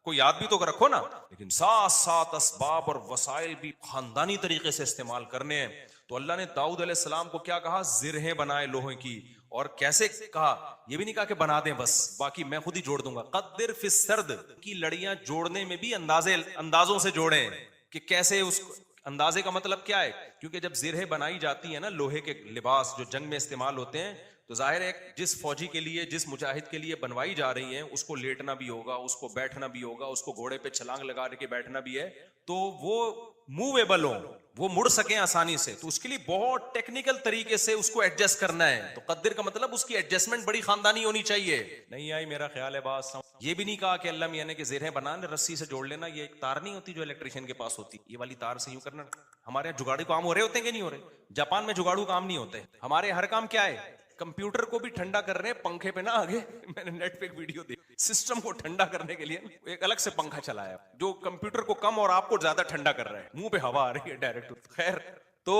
کو یاد بھی تو رکھو نا. لیکن ساتھ ساتھ اسباب اور وسائل بھی خاندانی طریقے سے استعمال کرنے ہیں. تو اللہ نے داؤد علیہ السلام کو کیا کہا؟ زرہیں بنائے لوہے کی. اور کیسے کہا؟ یہ بھی نہیں کہا کہ بنا دیں بس باقی میں خود ہی جوڑ دوں گا. قدر فی السرد کی لڑیاں جوڑنے میں بھی اندازوں سے جوڑیں کہ کیسے اس اندازے کا مطلب کیا ہے. کیونکہ جب زرہیں بنائی جاتی ہیں نا لوہے کے لباس جو جنگ میں استعمال ہوتے ہیں تو ظاہر ہے جس فوجی کے لیے جس مجاہد کے لیے بنوائی جا رہی ہیں اس کو لیٹنا بھی ہوگا, اس کو بیٹھنا بھی ہوگا, اس کو گھوڑے پہ چھلانگ لگا کے بیٹھنا بھی ہے, تو وہ موویبل ہوں, وہ مڑ سکیں آسانی سے, تو اس کے لیے بہت ٹیکنیکل طریقے سے اس کو ایڈجسٹ کرنا ہے. تو قدر کا مطلب اس کی ایڈجسٹمنٹ بڑی خاندانی ہونی چاہیے. نہیں آئی میرا خیال ہے بات. یہ بھی نہیں کہا کہ اللہ میاں نے کہ زرہیں بنانا رسی سے جوڑ لینا, یہ ایک تار نہیں ہوتی جو الیکٹریشین کے پاس ہوتی, یہ والی تار سے یوں کرنا. ہمارے یہاں جگاڑو کام ہو رہے ہوتے ہیں کہ نہیں ہو رہے؟ جاپان میں جگاڑو کام نہیں ہوتے. ہمارے ہر کام کیا ہے؟ کمپیوٹر کو بھی ٹھنڈا کر رہے ہیں پنکھے پہ نا آگے. میں نے نیٹ پہ ایک ویڈیو دیکھی, سسٹم کو ٹھنڈا کرنے کے لیے ایک الگ سے پنکھا چلایا جو کمپیوٹر کو کم اور آپ کو زیادہ ٹھنڈا کر رہا ہے, منہ پہ ہوا آ رہی ہے ڈائریکٹ. خیر, تو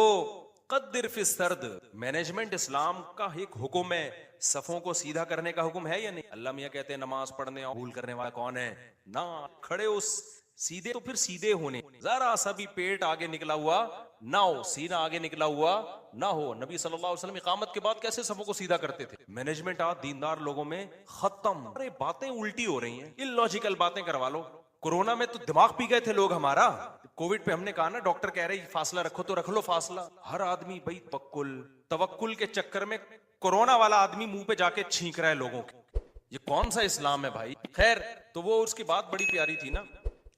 قدر فی السرد مینجمنٹ اسلام کا ایک حکم ہے. صفوں کو سیدھا کرنے کا حکم ہے یا نہیں؟ اللہ میاں کہتے ہیں نماز پڑھنے اور بھول کرنے والا کون ہے؟ نہ کھڑے اس سیدھے, تو پھر سیدھے ہونے, ذرا سا بھی پیٹ آگے نکلا ہوا نہ ہو, سینہ آگے نکلا ہوا نہ ہو. نبی صلی اللہ علیہ وسلم اقامت کے بعد کیسے صفوں کو سیدھا کرتے تھے؟ مینجمنٹ آج دیندار لوگوں میں ختم. ارے باتیں الٹی ہو رہی ہیں, اللاجیکل باتیں کروا لو. کورونا میں تو دماغ پی گئے تھے لوگ ہمارا. کووڈ پہ ہم نے کہا نا, ڈاکٹر کہہ رہے فاصلہ رکھو تو رکھ لو فاصلہ. ہر آدمی بھائی توکل کے چکر میں کورونا والا آدمی منہ پہ جا کے چھینک رہا ہے لوگوں کے. یہ کون سا اسلام ہے بھائی؟ خیر, تو وہ اس کی بات بڑی پیاری تھی نا.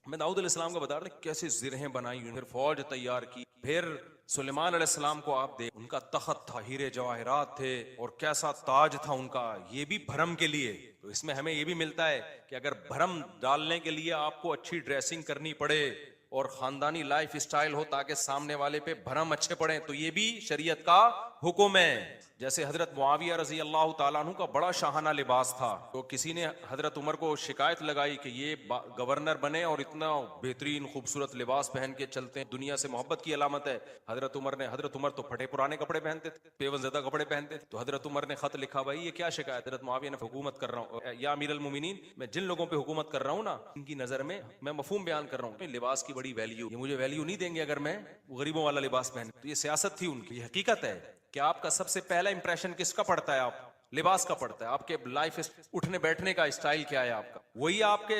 میں داؤد علیہ السلام کو بتا رہا کیسے زرہیں بنائی, پھر فوج تیار کی. پھر سلیمان علیہ السلام کو آپ دیکھ, ان کا تخت تھا, ہیرے جواہرات تھے, اور کیسا تاج تھا ان کا, یہ بھی بھرم کے لیے. تو اس میں ہمیں یہ بھی ملتا ہے کہ اگر بھرم ڈالنے کے لیے آپ کو اچھی ڈریسنگ کرنی پڑے اور خاندانی لائف اسٹائل ہو تاکہ سامنے والے پہ بھرم اچھے پڑے, تو یہ بھی شریعت کا حکم ہے. جیسے حضرت معاویہ رضی اللہ تعالیٰ عنہ کا بڑا شاہانہ لباس تھا, تو کسی نے حضرت عمر کو شکایت لگائی کہ یہ گورنر بنے اور اتنا بہترین خوبصورت لباس پہن کے چلتے ہیں, دنیا سے محبت کی علامت ہے. حضرت عمر تو پھٹے پرانے کپڑے پہنتے تھے, پیون زدہ کپڑے پہنتے تھے. تو حضرت عمر نے خط لکھا, بھائی یہ کیا شکایت؟ حضرت معاویہ نے حکومت کر رہا ہوں یا امیر المومنین, میں جن لوگوں پہ حکومت کر رہا ہوں نا ان کی نظر میں مفہوم بیان کر رہا ہوں, لباس کی بڑی ویلیو, یہ مجھے ویلیو نہیں دیں گے اگر میں غریبوں والا لباس پہن. تو یہ سیاست تھی ان کی, یہ حقیقت ہے کہ آپ کا سب سے پہلا امپریشن کس کا پڑتا ہے؟ آپ لباس کا پڑتا ہے. آپ کے لائف اٹھنے بیٹھنے کا اسٹائل کیا ہے آپ کا؟ وہی آپ کے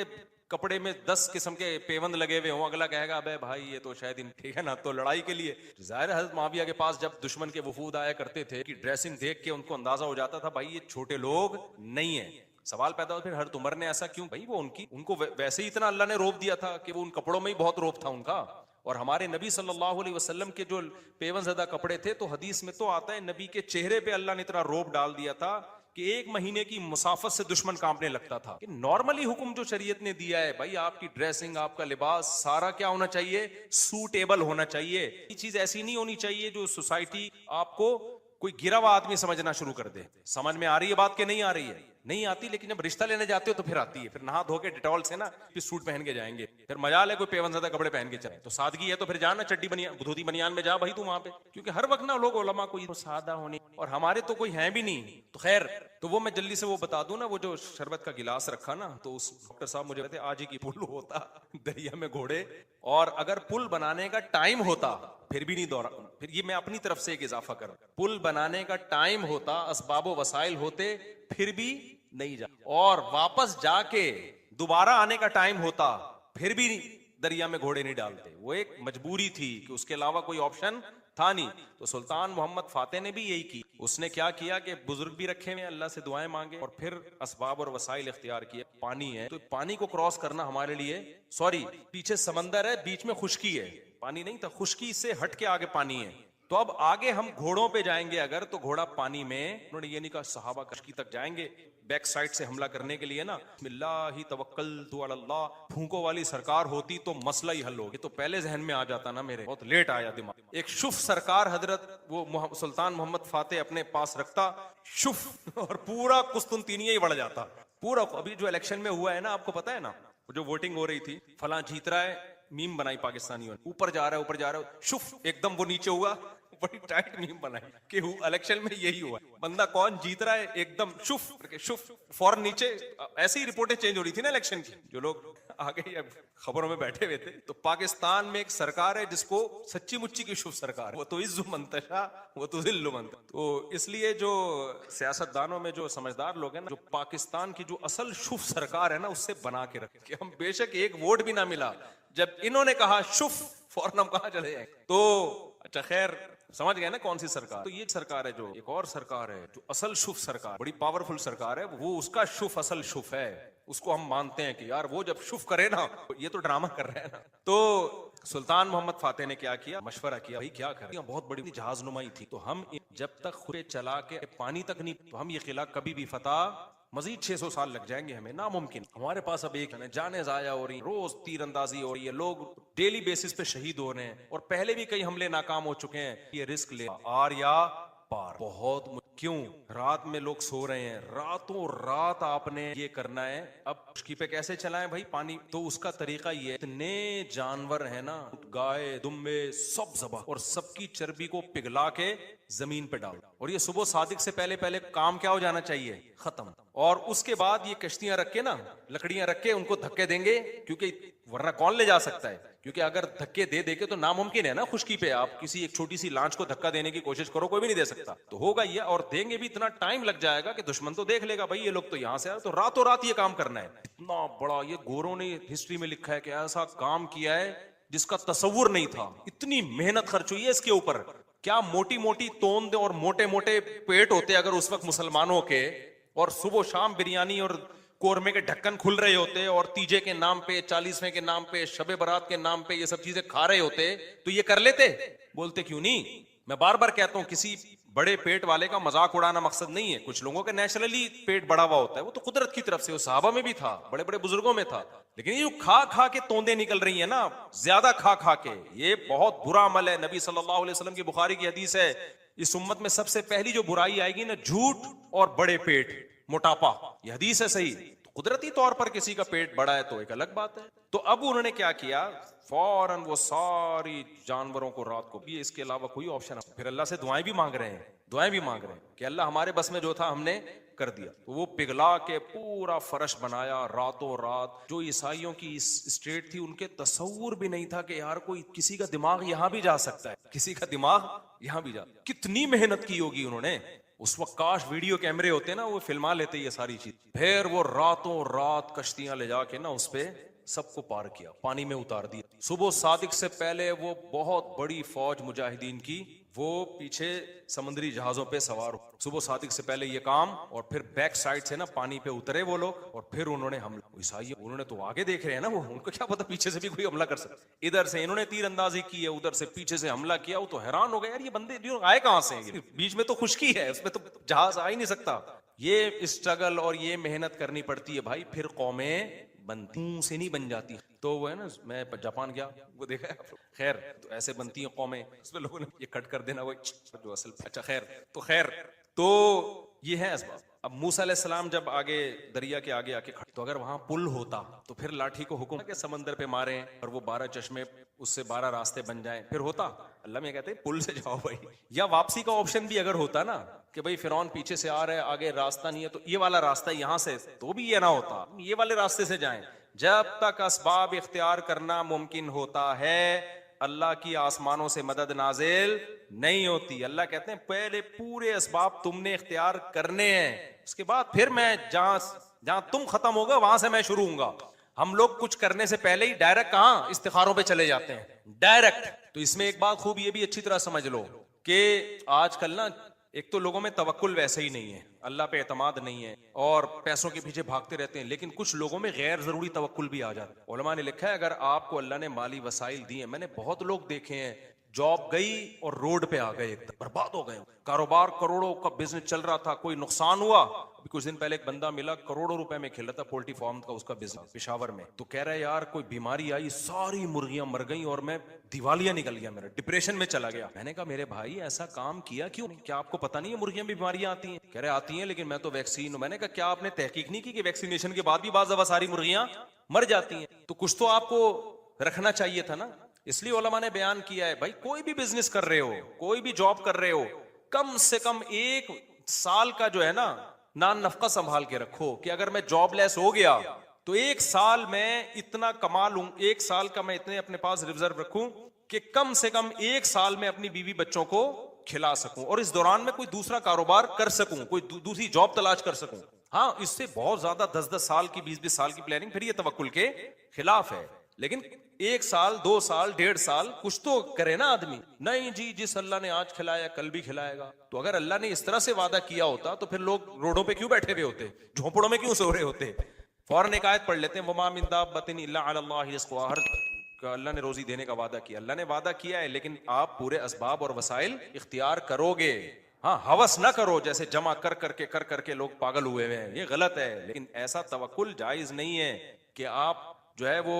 کپڑے میں 10 قسم کے پیوند لگے ہوئے ہوں, اگلا کہے گا ابے بھائی یہ تو شاید ٹھیک ہے نا, تو لڑائی کے لیے. ظاہر حضرت معاویہ کے پاس جب دشمن کے وفود آیا کرتے تھے کہ ڈریسنگ دیکھ کے ان کو اندازہ ہو جاتا تھا بھائی یہ چھوٹے لوگ نہیں ہیں. سوال پیدا ہو پھر حضرت عمر نے ایسا کیوں؟ بھائی وہ ان کو ویسے ہی اتنا اللہ نے روب دیا تھا کہ وہ ان کپڑوں میں ہی بہت روب تھا ان کا. اور ہمارے نبی صلی اللہ علیہ وسلم کے جو پیون زدہ کپڑے تھے, تو حدیث میں تو آتا ہے نبی کے چہرے پہ اللہ نے اتنا روب ڈال دیا تھا کہ 1 مہینے کی مسافت سے دشمن کانپنے لگتا تھا. کہ نارملی حکم جو شریعت نے دیا ہے بھائی آپ کی ڈریسنگ, آپ کا لباس سارا کیا ہونا چاہیے؟ سوٹیبل ہونا چاہیے. یہ چیز ایسی نہیں ہونی چاہیے جو سوسائٹی آپ کو کوئی گرا ہوا آدمی سمجھنا شروع کر دے. سمجھ میں آ رہی ہے بات کہ نہیں آ رہی ہے؟ نہیں آتی, لیکن جب رشتہ لینے جاتے ہو تو پھر آتی ہے. پھر نہا دھو کے ڈیٹول سے نا پھر سوٹ پہن کے جائیں گے, پھر مجال ہے کوئی پیون زدہ کپڑے پہن کے چلے. تو سادگی ہے تو پھر جانا چڈی دھوتی بنیان میں جا بھائی تو وہاں پہ, کیونکہ ہر وقت نا لوگ علماء کوئی سادہ ہونے, اور ہمارے تو کوئی ہیں بھی نہیں. تو خیر, تو وہ میں جلدی سے وہ بتا دوں نا, وہ جو شربت کا گلاس رکھا نا, تو اس ڈاکٹر صاحب مجھے کہتے آج ہی کی پل ہوتا دریا میں گھوڑے, اور اگر پل بنانے کا ٹائم ہوتا پھر بھی نہیں دوہرا. پھر یہ میں اپنی طرف سے ایک اضافہ کروں, پل بنانے کا ٹائم ہوتا, اسباب و وسائل ہوتے, پھر بھی نہیں جا, اور واپس جا کے دوبارہ آنے کا ٹائم ہوتا پھر بھی دریا میں گھوڑے نہیں ڈالتے. وہ ایک مجبوری تھی کہ اس کے علاوہ کوئی آپشن تھا نہیں. تو سلطان محمد فاتح نے بھی یہی کی. اس نے کیا کیا کہ بزرگ بھی رکھے ہوئے, اللہ سے دعائیں مانگے, اور پھر اسباب اور وسائل اختیار کیے. پانی ہے تو پانی کو کراس کرنا ہمارے لیے, سوری پیچھے سمندر ہے, بیچ میں خشکی ہے, پانی نہیں تھا, خشکی سے ہٹ کے آگے پانی ہے. تو اب آگے ہم گھوڑوں پہ جائیں گے اگر, تو گھوڑا پانی میں, انہوں نے یہ نہیں کہا صحابہ کشتی تک جائیں گے بیک سائڈ سے حملہ کرنے کے لیے نا, بسم اللہ توکلت علی اللہ, پھونکوں والی سرکار ہوتی تو مسئلہ ہی حل ہو گیا. تو پہلے ذہن میں آ جاتا نا, میرے بہت لیٹ آیا دماغ. ایک شف سرکار حضرت وہ سلطان محمد فاتح اپنے پاس رکھتا شف, اور پورا قسطنطینیہ ہی بڑھ جاتا پورا. ابھی جو الیکشن میں ہوا ہے نا, آپ کو پتا ہے نا, جو ووٹنگ ہو رہی تھی, فلاں جیت رہا ہے, میم بنائی پاکستانیوں نے, اوپر جا رہا ہے شف, ایک دم وہ نیچے ہوا, بڑی ٹائٹ میم بنائی کہ الیکشن میں یہی ہوا, بندہ کون جیت رہا ہے ایک دم شف شف, فوراً نیچے. ایسی ہی رپورٹیں چینج ہو رہی تھی نا الیکشن کی, جو لوگ آگے اب خبروں میں بیٹھے ہوئے تھے تو پاکستان میں ایک سرکار ہے جس کو سچی مچی کی شوف سرکار ہے، وہ تو عز منتشا وہ تو ذل منتشا۔ تو اس لیے جو سیاست دانوں میں جو سمجھدار لوگ ہیں نا، جو پاکستان کی جو اصل شوف سرکار ہے نا، اس سے بنا کے رکھے کہ ہم بے شک ایک ووٹ بھی نہ ملا، جب انہوں نے کہا شوف فوراً ہم کہاں چلے جائیں۔ تو اچھا خیر سمجھ گئے نا کون سی سرکار؟ تو یہ سرکار ہے جو ایک اور سرکار ہے جو اصل شوف سرکار، بڑی پاورفل سرکار ہے، وہ اس کا شوف اصل شوف ہے، اس کو ہم مانتے ہیں کہ یار وہ جب شوف کرے نا، یہ تو ڈرامہ کر رہے ہیں نا۔ تو سلطان محمد فاتح نے کیا کیا، مشورہ کیا بھائی کیا کریں، بہت بڑی جہاز نمائی تھی، تو ہم جب تک خود چلا کے پانی تک نہیں، تو ہم یہ قلعہ کبھی بھی فتح، مزید 600 سال لگ جائیں گے ہمیں، ناممکن۔ ہمارے پاس اب ایک جانیں ضائع ہو رہی، روز تیر اندازی ہو رہی ہے، لوگ ڈیلی بیسس پہ شہید ہو رہے ہیں، اور پہلے بھی کئی حملے ناکام ہو چکے ہیں، یہ رسک لے آر یا پار بہت کیوں رات میں لوگ سو رہے ہیں، راتوں رات آپ نے یہ کرنا ہے۔ اب خشکی پہ کیسے چلائیں بھائی پانی؟ تو اس کا طریقہ یہ ہے، اتنے جانور ہیں نا، گائے دمبے سب ذبح، اور سب کی چربی کو پگھلا کے زمین پہ ڈال، اور یہ صبح صادق سے پہلے پہلے کام کیا ہو جانا چاہیے، ختم۔ اور اس کے بعد یہ کشتیاں رکھ کے نا، لکڑیاں رکھ کے ان کو دھکے دیں گے، کیونکہ ورنہ کون لے جا سکتا ہے، کیونکہ اگر دھکے دے دے کے تو ناممکن ہے نا خشکی پہ، آپ کسی ایک چھوٹی سی لانچ کو دھکا دینے کی کوشش کرو کوئی بھی نہیں دے سکتا، تو ہوگا یہ، اور دیں گے بھی اتنا ٹائم لگ جائے گا کہ دشمن تو دیکھ لے گا بھائی یہ لوگ تو یہاں سے آئے، تو راتوں رات یہ کام کرنا ہے۔ اتنا بڑا یہ گوروں نے ہسٹری میں لکھا ہے کہ ایسا کام کیا ہے جس کا تصور نہیں تھا، اتنی محنت خرچ ہوئی ہے اس کے اوپر۔ کیا موٹی موٹی توند اور موٹے موٹے پیٹ ہوتے اگر اس وقت مسلمانوں کے، اور صبح شام بریانی اور قورمے کے ڈھکن کھل رہے ہوتے، اور تیجے کے نام پہ، 40ویں کے نام پہ، شب برات کے نام پہ یہ سب چیزیں کھا رہے ہوتے، تو یہ کر لیتے؟ بولتے کیوں نہیں؟ میں بار بار کہتا ہوں کسی بڑے پیٹ والے کا مذاق اڑانا مقصد نہیں ہے، کچھ لوگوں کا نیچرلی پیٹ بڑا ہوا ہوتا ہے، وہ تو قدرت کی طرف سے، وہ صحابہ میں بھی تھا، بڑے بڑے بزرگوں میں تھا، لیکن یہ جو کھا کھا کے توندیں نکل رہی ہیں نا، زیادہ کھا کھا کے، یہ بہت برا عمل ہے۔ نبی صلی اللہ علیہ وسلم کی بخاری کی حدیث ہے، اس امت میں سب سے پہلی جو برائی آئے گی نا، جھوٹ اور بڑے پیٹ، موٹاپا، یہ حدیث ہے صحیح۔ قدرتی طور پر کسی کا پیٹ بڑا ہے تو ایک الگ بات ہے۔ تو اب انہوں نے کیا کیا، فوراً وہ ساری جانوروں کو رات کو بھی، اس کے علاوہ کوئی آپشن، پھر اللہ سے دعائیں بھی مانگ رہے ہیں، دعائیں بھی مانگ رہے ہیں کہ اللہ ہمارے بس میں جو تھا ہم نے کر دیا۔ تو وہ پگھلا کے پورا فرش بنایا راتوں رات۔ جو عیسائیوں کی اسٹیٹ تھی ان کے تصور بھی نہیں تھا کہ یار کوئی کسی کا دماغ یہاں بھی جا سکتا ہے، کسی کا دماغ یہاں بھی جا، کتنی محنت کی ہوگی انہوں نے۔ اس وقت کاش ویڈیو کیمرے ہوتے نا، وہ فلما لیتے یہ ساری چیز۔ پھر وہ راتوں رات کشتیاں لے جا کے نا اس پہ سب کو پار کیا، پانی میں اتار دیا۔ صبح صادق سے پہلے وہ بہت بڑی فوج مجاہدین کی وہ پیچھے سمندری جہازوں پہ سوار، صبح صادق سے پہلے یہ کام، اور پھر بیک سائڈ سے نا پانی پہ اترے وہ لوگ، اور پھر انہوں نے حملہ۔ عیسائی انہوں نے تو آگے دیکھ رہے ہیں نا، وہ ان کو کیا پتا پیچھے سے بھی کوئی حملہ کر سکتا، ادھر سے انہوں نے تیر اندازی کی ہے، ادھر سے پیچھے سے حملہ کیا۔ وہ تو حیران ہو گئے یار یہ بندے آئے کہاں سے، بیچ میں تو خشکی ہے، اس میں تو جہاز آ ہی نہیں سکتا۔ یہ اسٹرگل اور یہ محنت کرنی پڑتی ہے بھائی، پھر قومیں بنتی سے نہیں بن جاتی۔ تو وہ ہے نا، میں جاپان گیا وہ دیکھا ہے، خیر تو ایسے بنتی ہیں قومیں، اس میں لوگوں نے یہ کٹ کر دینا وہ جو اصل، اچھا خیر تو یہ ہے اسباب۔ اب موسیٰ علیہ السلام جب آگے دریا کے آگے آ کے کھڑے، تو اگر وہاں پل ہوتا تو پھر لاٹھی کو حکم کہ سمندر پہ ماریں اور وہ 12 چشمے اس سے 12 راستے بن جائیں، پھر ہوتا؟ اللہ میں کہتے ہیں پل سے جاؤ بھائی، یا واپسی کا آپشن بھی اگر ہوتا نا کہ بھائی فرعون پیچھے سے آ رہا ہے، آگے راستہ نہیں ہے، تو یہ والا راستہ یہاں سے، تو بھی یہ نہ ہوتا، یہ والے راستے سے جائیں۔ جب تک اسباب اختیار کرنا ممکن ہوتا ہے، اللہ کی آسمانوں سے مدد نازل نہیں ہوتی۔ اللہ کہتے ہیں پہلے پورے اسباب تم نے اختیار کرنے ہیں، اس کے بعد پھر میں جہاں تم ختم ہوگا وہاں سے میں شروع ہوں گا۔ ہم لوگ کچھ کرنے سے پہلے ہی ڈائریکٹ کہاں استخاروں پہ چلے جاتے ہیں، ڈائریکٹ۔ تو اس میں ایک بات خوب یہ بھی اچھی طرح سمجھ لو کہ آج کل نا ایک تو لوگوں میں توکل ویسے ہی نہیں ہے، اللہ پہ اعتماد نہیں ہے، اور پیسوں کے پیچھے بھاگتے رہتے ہیں، لیکن کچھ لوگوں میں غیر ضروری توکل بھی آ جاتا ہے۔ علماء نے لکھا ہے اگر آپ کو اللہ نے مالی وسائل دیے، میں نے بہت لوگ دیکھے ہیں جاب گئی اور روڈ پہ آ گئے، ایک دم برباد ہو گئے، کاروبار کروڑوں کا بزنس چل رہا تھا، کوئی نقصان ہوا۔ ابھی کچھ دن پہلے ایک بندہ ملا کروڑوں روپے میں کھیل رہا تھا، پولٹری فارم کا اس کا بزنس پشاور میں، تو کہہ رہا ہے یار کوئی بیماری آئی، ساری مرغیاں مر گئیں اور میں دیوالیہ نکل گیا، میرا ڈپریشن میں چلا گیا۔ میں نے کہا میرے بھائی ایسا کام کیا کیوں؟ کیا آپ کو پتہ نہیں ہے مرغیاں بھی بیماریاں آتی ہیں؟ کہہ رہے آتی ہیں لیکن میں تو ویکسین ہوں۔ میں نے کہا کیا آپ نے تحقیق نہیں کی کہ ویکسینیشن کے بعد بھی بعض دفعہ ساری مرغیاں مر جاتی ہیں؟ تو کچھ تو آپ کو رکھنا چاہیے تھا نا۔ اس لیے علماء نے بیان کیا ہے بھائی کوئی بھی بزنس کر رہے ہو، کوئی بھی جاب کر رہے ہو، کم سے کم 1 سال کا جو ہے نا نان نفقہ سنبھال کے رکھو کہ اگر میں جاب لیس ہو گیا تو 1 سال میں اتنا کما لوں, 1 سال کا میں اتنے اپنے پاس ریزرو رکھوں کہ کم سے کم 1 سال میں اپنی بیوی بچوں کو کھلا سکوں, اور اس دوران میں کوئی دوسرا کاروبار کر سکوں, کوئی دوسری جاب تلاش کر سکوں. ہاں, اس سے بہت زیادہ 10-10 سال کی 20-20 سال کی پلاننگ, پھر یہ توکل کے خلاف ہے. لیکن 1 سال 2 سال 1.5 سال کچھ تو کرے نا آدمی. نہیں جی, جس اللہ نے آج کھلایا کل بھی کھلائے گا. تو اگر اللہ نے اس طرح سے وعدہ کیا ہوتا تو پھر لوگ روڈوں پہ کیوں بیٹھے ہوئے ہوتے, جھونپڑوں میں کیوں سو رہے ہوتے؟ فوراً ایک آیت پڑھ لیتے ہیں, وما من دابۃ الا علی اللہ رزقها, ہر اللہ نے روزی دینے کا وعدہ کیا. اللہ نے وعدہ کیا ہے, لیکن آپ پورے اسباب اور وسائل اختیار کرو گے. ہاں, ہوس نہ کرو جیسے جمع کر کر کے لوگ پاگل ہوئے ہوئے ہیں, یہ غلط ہے. لیکن ایسا توکل جائز نہیں ہے کہ آپ جو ہے وہ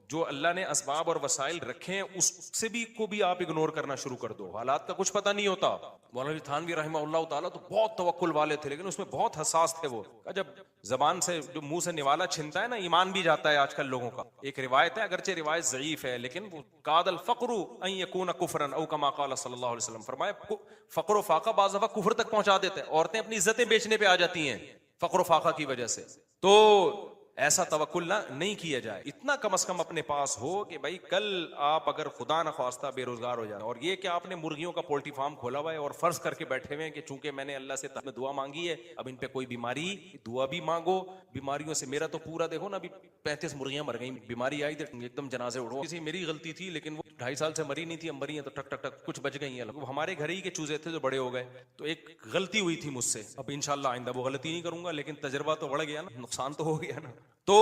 جو اللہ نے اسباب اور وسائل رکھے ہیں اس سے بھی کو بھی آپ اگنور کرنا شروع کر دو. حالات کا کچھ پتہ نہیں ہوتا. مولانا تھانوی رحمہ اللہ تعالیٰ تو بہت توکل والے تھے, لیکن اس میں بہت حساس تھے. وہ جب زبان سے جو منہ سے نوالا چھنتا ہے نا, ایمان بھی جاتا ہے آج کل لوگوں کا. ایک روایت ہے, اگرچہ روایت ضعیف ہے, لیکن وہ کاد الفقر ان یکون کفرا او کما قال صلی اللہ علیہ وسلم, فرمایا فقر و فاقہ بعض دفعہ کفر تک پہنچا دیتے ہیں. عورتیں اپنی عزتیں بیچنے پہ آ جاتی ہیں فقر و فاقہ کی وجہ سے. تو ایسا توکل نہ نہیں کیا جائے. اتنا کم از کم اپنے پاس ہو کہ بھائی کل آپ اگر خدا نخواستہ بے روزگار ہو جائیں, اور یہ کہ آپ نے مرغیوں کا پولٹری فارم کھولا ہوا ہے اور فرض کر کے بیٹھے ہوئے ہیں کہ چونکہ میں نے اللہ سے دعا مانگی ہے, اب ان پہ کوئی بیماری, دعا بھی مانگو, بیماریوں سے میرا تو پورا دیکھو نا, ابھی 35 مرغیاں مر گئیں, بیماری آئی تو ایک دم جنازے اڑو. کسی میری غلطی تھی, لیکن وہ 2.5 سال سے مری نہیں تھی, اب مری ہیں تو ٹک ٹک ٹک کچھ بچ گئی ہیں. ہمارے گھر ہی کے چوزے تھے جو بڑے ہو گئے, تو ایک غلطی ہوئی تھی مجھ سے. اب انشاءاللہ آئندہ وہ غلطی نہیں کروں گا, لیکن تجربہ تو بڑھ گیا نا, نقصان تو ہو گیا نا. تو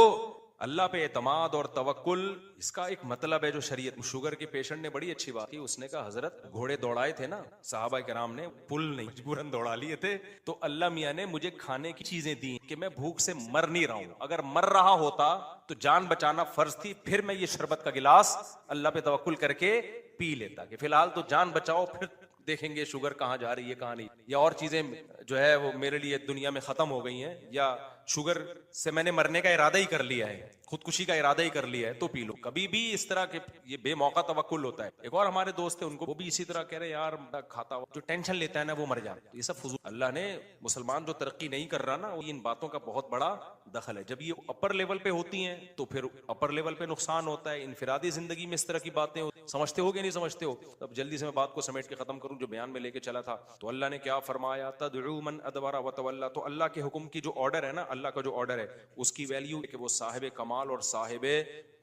اللہ پہ اعتماد اور توکل, اس کا ایک مطلب ہے جو شریعت. شوگر کے پیشنٹ نے بڑی اچھی بات کی, اس نے کہا حضرت گھوڑے دوڑائے تھے نا صحابہ کرام نے, پل نہیں مجبوراً دوڑا لیے تھے, تو اللہ میاں نے مجھے کھانے کی چیزیں دی کہ میں بھوک سے مر نہیں رہا ہوں. اگر مر رہا ہوتا تو جان بچانا فرض تھی, پھر میں یہ شربت کا گلاس اللہ پہ توکل کر کے پی لیتا, کہ فی الحال تو جان بچاؤ, پھر دیکھیں گے شوگر کہاں جا رہی ہے کہاں نہیں, یا اور چیزیں جو ہے وہ میرے لیے دنیا میں ختم ہو گئی ہیں, یا شوگر سے میں نے مرنے کا ارادہ ہی کر لیا ہے, خودکشی کا ارادہ ہی کر لیا ہے, تو پی لو. کبھی بھی اس طرح کے یہ بے موقع توکل ہوتا ہے. ایک اور ہمارے دوست تھے, ان کو وہ بھی اسی طرح کہہ رہے یار کھاتا ہوا, جو ٹینشن لیتا ہے نا وہ مر جاتا ہے. یہ سب فضول. اللہ نے مسلمان جو ترقی نہیں کر رہا نا, ان باتوں کا بہت بڑا دخل ہے. جب یہ اپر لیول پہ ہوتی ہیں تو پھر اپر لیول پہ نقصان ہوتا ہے. انفرادی زندگی میں اس طرح کی باتیں سمجھتے ہو کہ نہیں سمجھتے ہو؟ اب جلدی سے میں بات کو سمیٹ کے ختم کروں جو بیان میں لے کے چلا تھا. تو اللہ نے کیا فرمایا, تدعو من ادبر وتولى. تو اللہ کے حکم کی جو آرڈر ہے نا, اللہ کا جو آرڈر ہے, اس کی ویلیو کہ وہ صاحب کمال اور صاحب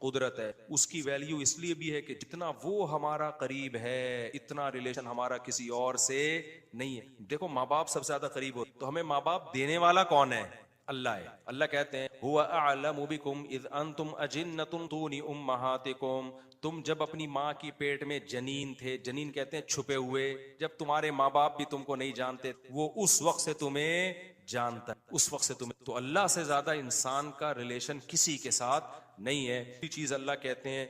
قدرت ہے. اس کی ویلیو اس لیے بھی ہے کہ جتنا وہ ہمارا قریب ہے, اتنا ریلیشن ہمارا کسی اور سے نہیں ہے. دیکھو ماں باپ سب سے زیادہ قریب ہو, تو ہمیں ماں باپ دینے والا کون ہے؟ اللہ ہے. اللہ کہتے ہیں هو اعلم بكم اذ انتم اجنة طون امهاتكم. تم جب اپنی ماں کی پیٹ میں جنین تھے, جنین کہتے ہیں چھپے ہوئے, جب تمہارے ماں باپ بھی تم کو نہیں جانتے, وہ اس وقت سے تمہیں جانتا ہے, اس وقت سے تمہیں. تو اللہ سے زیادہ انسان کا ریلیشن کسی کے ساتھ نہیں ہے. یہ چیز اللہ کہتے ہیں